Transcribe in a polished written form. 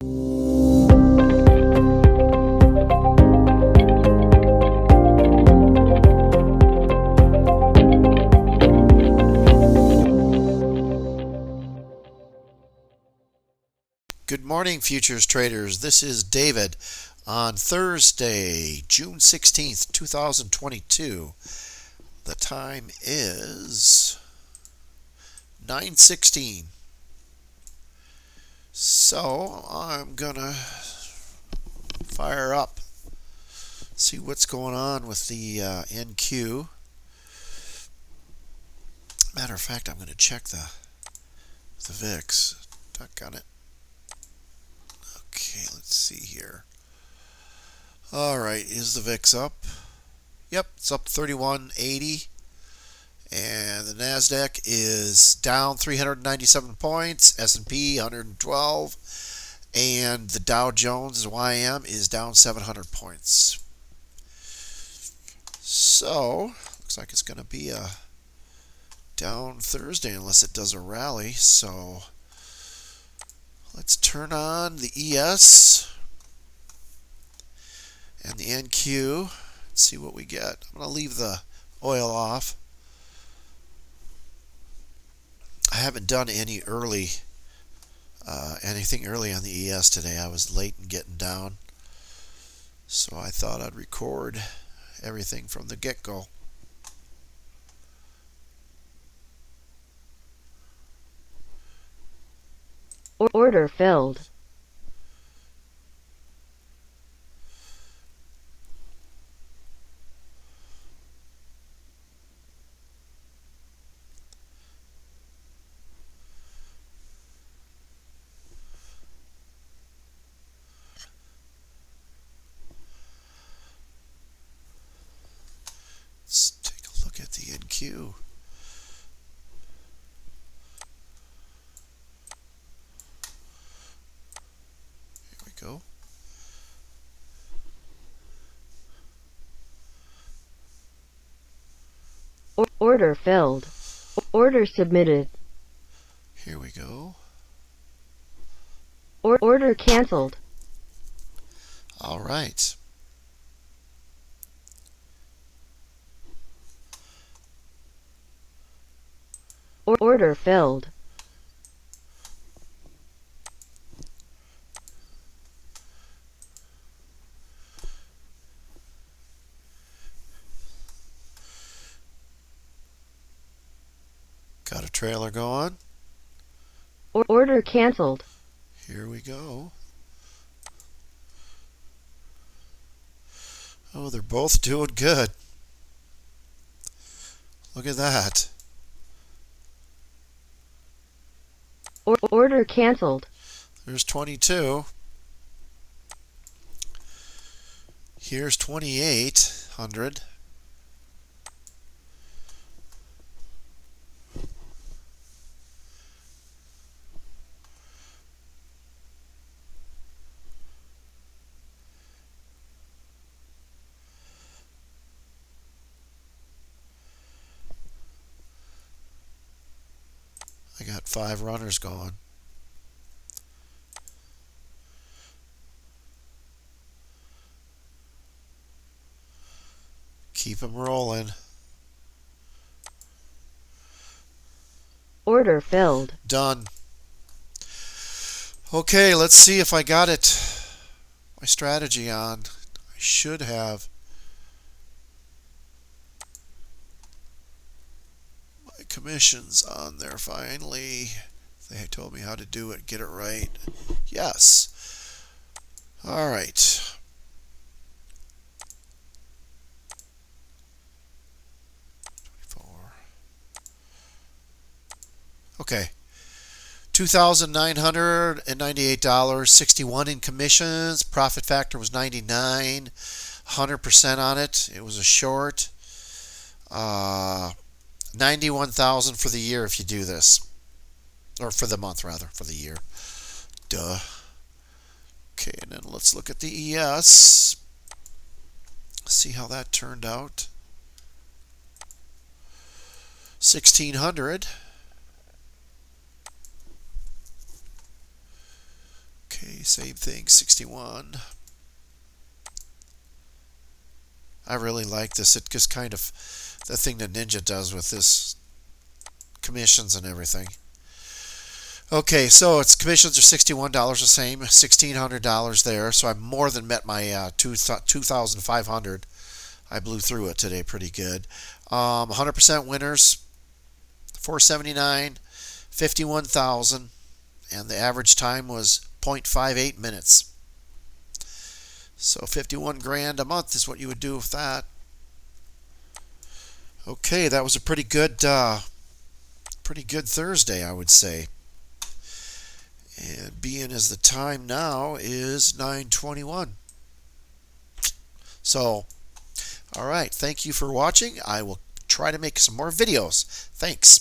Good morning, futures traders. This is David on Thursday, June 16th, 2022. The time is 9:16. So I'm gonna fire up, see what's going on with the NQ. Matter of fact, I'm gonna check the VIX. Duck on it. Okay, let's see here. All right, is the VIX up? Yep, it's up 31.80. And the Nasdaq is down 397 points, S&P 112, and the Dow Jones YM is down 700 points. So, looks like it's going to be a down Thursday unless it does a rally. So, let's turn on the ES and the NQ and see what we get. I'm going to leave the oil off. I haven't done any anything early on the ES today. I was late in getting down, so I thought I'd record everything from the get-go. Order filled. Let's take a look at the NQ. Here we go. Order filled. Order submitted. Here we go. Order canceled. All right. Order filled. Got a trailer going. Order canceled. Here we go. Oh, they're both doing good. Look at that. Order canceled. There's 22. Here's 2,800. I got 5 runners going. Keep them rolling. Order filled. Done. Okay, let's see if I got it. My strategy on. I should have. My commissions on there finally. They told me how to do it. Get it right. Yes. All right. Okay, $2,998, 61 in commissions. Profit factor was 99, 100% on it. It was a short. 91,000 for the year if you do this, or for the month rather, for the year. Duh. Okay, and then let's look at the ES. See how that turned out. 1,600. Okay, same thing, 61. I really like this. It just kind of the thing that Ninja does with this commissions and everything. Okay, so its commissions are $61 the same, $1,600 there. So I more than met my 2,500. I blew through it today pretty good. 100% winners, 479, 51,000, and the average time was 0.58 minutes. So 51 grand a month is what you would do with that. Okay, that was a pretty good Thursday, I would say. And being as the time now is 9:21. So, all right, thank you for watching. I will try to make some more videos. Thanks.